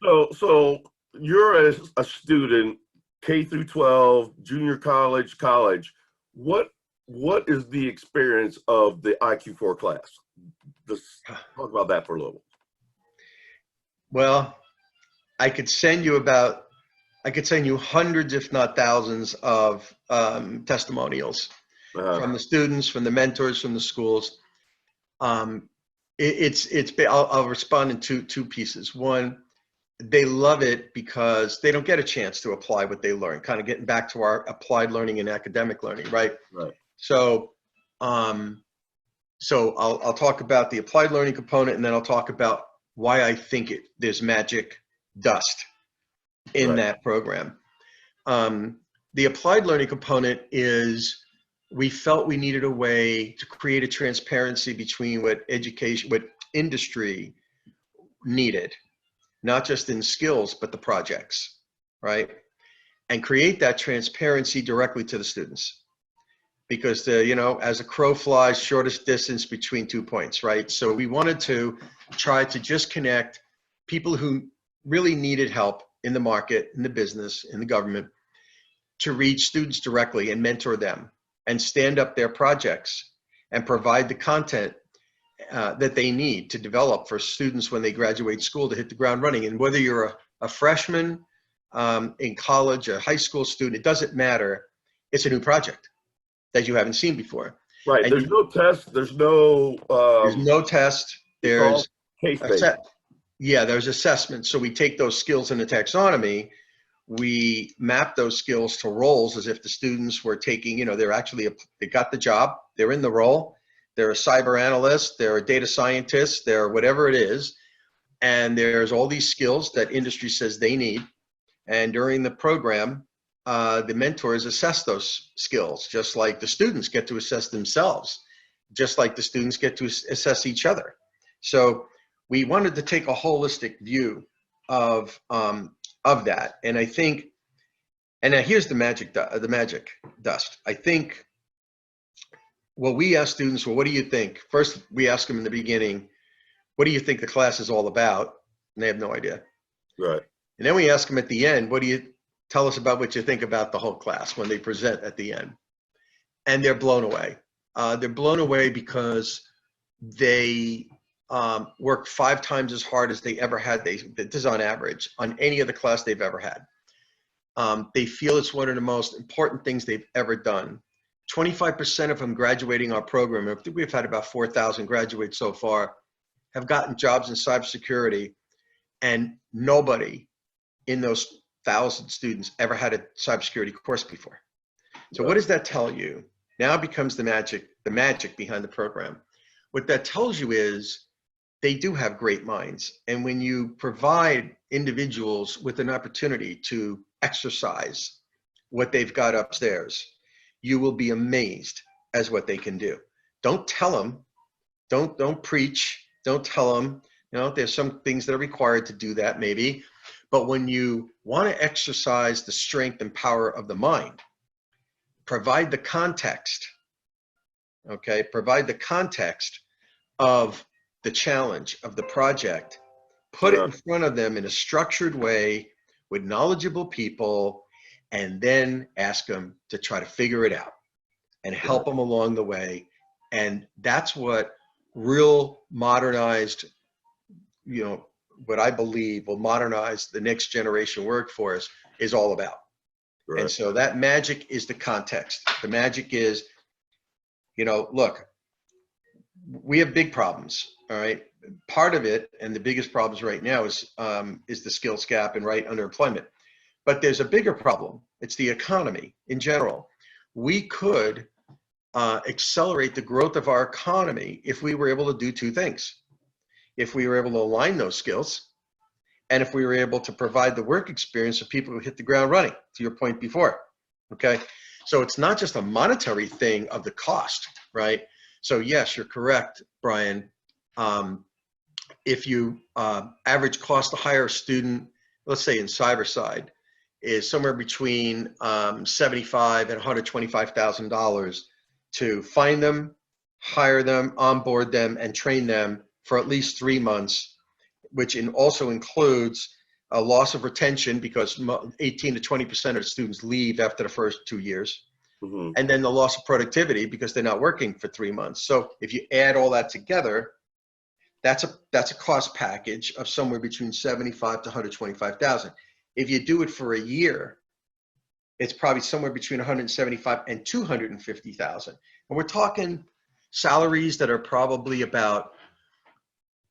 So you're a student, K through 12, junior college, college. What what is the experience of the iQ4 class? Let's talk about that for a little. Well, I could send you about, I could send you hundreds, if not thousands, of testimonials Uh, from the students, from the mentors, from the schools. Um, I'll respond in two pieces. One, they love it because they don't get a chance to apply what they learn. Kind of getting back to our applied learning and academic learning, right? right. So, um, I'll talk about the applied learning component, and then I'll talk about why I think there's magic dust in Right. that program. Um, the applied learning component is we felt we needed a way to create a transparency between what education, what industry needed, not just in skills, but the projects, right? And create that transparency directly to the students. Because as a crow flies, shortest distance between 2 points, right? So we wanted to try to just connect people who really needed help in the market, in the business, in the government, to reach students directly and mentor them and stand up their projects and provide the content that they need to develop for students when they graduate school to hit the ground running. And whether you're a freshman in college, a high school student, it doesn't matter. It's a new project that you haven't seen before. Right. And There's no test. there's no test. It's all There's case a based. set. Yeah, there's assessment. So we take those skills in the taxonomy, we map those skills to roles as if the students were taking, they got the job, they're in the role, they're a cyber analyst, they're a data scientist, they're whatever it is. And there's all these skills that industry says they need. And during the program, the mentors assess those skills, just like the students get to assess themselves, just like the students get to assess each other. So we wanted to take a holistic view of that. And I think, and now here's the magic dust. I think, well, we ask students, well, what do you think? First, we ask them in the beginning, what do you think the class is all about? And they have no idea. Right. And then we ask them at the end, what do you tell us about what you think about the whole class when they present at the end? And they're blown away. They're blown away because they work 5 times as hard as they ever had. This is on average on any other class they've ever had. They feel it's one of the most important things they've ever done. 25% of them graduating our program, I think we've had about 4,000 graduates so far, have gotten jobs in cybersecurity, and nobody in those 1,000 students ever had a cybersecurity course before. So what does that tell you? Now becomes the magic behind the program. What that tells you is they do have great minds. And when you provide individuals with an opportunity to exercise what they've got upstairs, you will be amazed as what they can do. Don't tell them, don't preach, don't tell them, there's some things that are required to do that maybe, but when you want to exercise the strength and power of the mind, provide the context, okay? Provide the context of the challenge of the project, put it in front of them in a structured way with knowledgeable people, and then ask them to try to figure it out and help them along the way. And that's what real modernized, what I believe will modernize the next generation workforce is all about. Right. And so that magic is the context. The magic is, look, we have big problems, all right? Part of it, and the biggest problems right now is the skills gap and underemployment. But there's a bigger problem. It's the economy in general. We could accelerate the growth of our economy if we were able to do 2 things. If we were able to align those skills, and if we were able to provide the work experience of people who hit the ground running, to your point before, okay? So it's not just a monetary thing of the cost, right? So yes, you're correct, Brian. If you average cost to hire a student, let's say in cyber side, is somewhere between $75,000 and $125,000 to find them, hire them, onboard them, and train them for at least 3 months, which also includes a loss of retention because 18 to 20% of the students leave after the first 2 years. Mhm. And then the loss of productivity because they're not working for 3 months. So if you add all that together, that's a cost package of somewhere between 75 to 125,000. If you do it for a year, it's probably somewhere between 175 and 250,000. And we're talking salaries that are probably about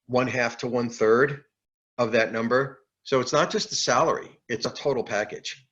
1/2 to 1/3 of that number. So it's not just the salary, it's a total package.